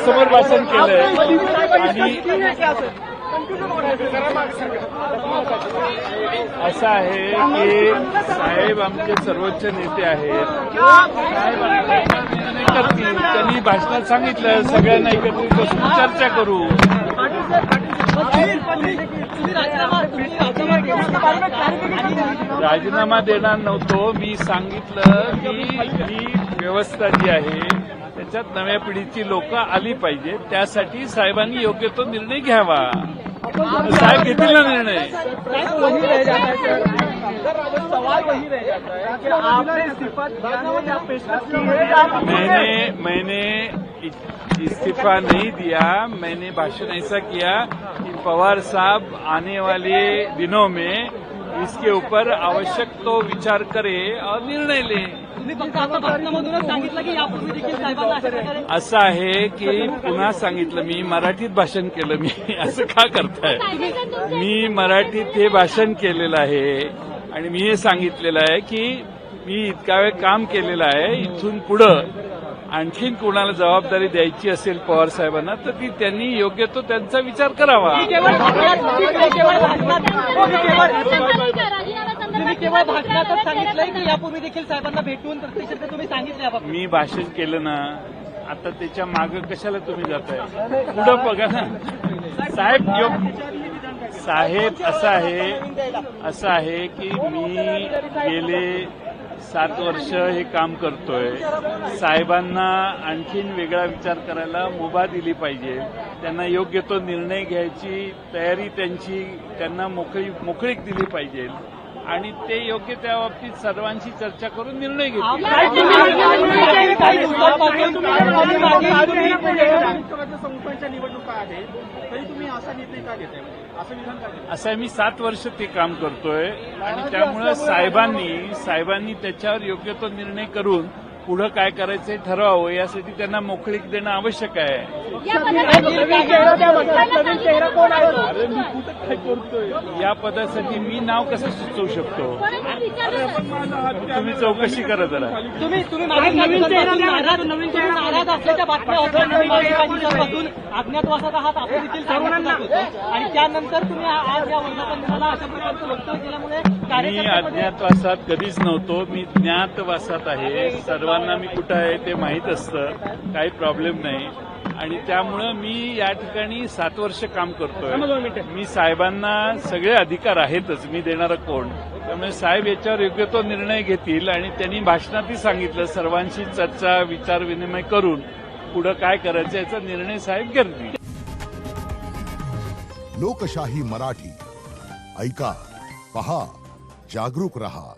सगळ्यांसमोर भाषण केलंय आणि असं आहे की साहेब आमचे सर्वोच्च नेते आहेत. साहेब निर्णय करतील. त्यांनी भाषणात सांगितलं सगळ्यांना एकत्रित बसून चर्चा करू. राजीनामा देणार नव्हतो. मी सांगितलं की ही व्यवस्था जी आहे त्याच्यात नव्या पिढीची लोक आली पाहिजे. त्यासाठी साहेबांनी योग्य तो निर्णय घ्यावा. साहेब घेतील ना निर्णय. मैंने इस्तीफा नहीं दिया. मैंने भाषण ऐसा किया कि पवार साहब आने वाले दिनों में इसके ऊपर आवश्यक तो विचार करे और निर्णय ले. असं आहे की पुन्हा सांगितलं मी मराठीत भाषण केलं. मी असं का करताय. मी मराठीत हे भाषण केलेलं आहे आणि मी हे सांगितलेलं आहे की मी इतका वेळ काम केलेलं आहे. इथून पुढं आणखीन कोणाला जबाबदारी द्यायची असेल पवार साहेबांना तर ती त्यांनी योग्य तो त्यांचा विचार करावा. केवळ भाषणातच सांगितलंय की यापूर्वी देखील साहेबांना भेटून प्रत्यक्षात तुम्ही सांगितलं. मी भाषण केलं ना. आता त्याच्या मागं कशाला तुम्ही जाताय. पुढं बघा ना. साहेब असं आहे की मी गेले 7 वर्ष हे काम करतोय. साहेबांना आणखीन वेगळा विचार करायला मुभा दिली पाहिजे. त्यांना योग्य तो निर्णय घ्यायची तयारी त्यांना मोकळीक दिली पाहिजे आणि ते योग्य त्या बाबतीत सर्वांशी चर्चा करून निर्णय घेतील. निवडणुका आहेत तरी तुम्ही असा निर्णय का घेताय. असं आहे. मी 7 वर्ष ते काम करतोय आणि त्यामुळे साहेबांनी त्याच्यावर योग्य तो निर्णय करून पुढं काय करायचंय ठरवावं. यासाठी त्यांना मोकळीक देणं आवश्यक आहे. अरे मी कुठं काय करतोय. या पदासाठी मी नाव कसं सुचवू शकतो. तुम्ही चौकशी करा जरा. नाराज असल्याच्या बातम्या होत्या. अज्ञातवासात आहात आपण देखील सर्वांना आणि त्यानंतर तुम्ही आज या वर्धापनाला अशा प्रकारचं वक्तव्य केल्यामुळे मी अज्ञातवासात कधीच नव्हतो. मी ज्ञातवासात आहे. सर्वांना मी कुठं आहे ते माहीत असतं. काही प्रॉब्लेम नाही आणि त्यामुळं मी या ठिकाणी 7 वर्ष काम करतोय. मी साहेबांना सगळे अधिकार आहेतच. मी देणारं कोण. त्यामुळे साहेब याच्यावर योग्य तो निर्णय घेतील आणि त्यांनी भाषणातही सांगितलं सर्वांशी चर्चा विचार विनिमय करून पुढं काय करायचं याचा निर्णय साहेब घेतील. लोकशाही मराठी ऐका, पहा, जागरूक रहा.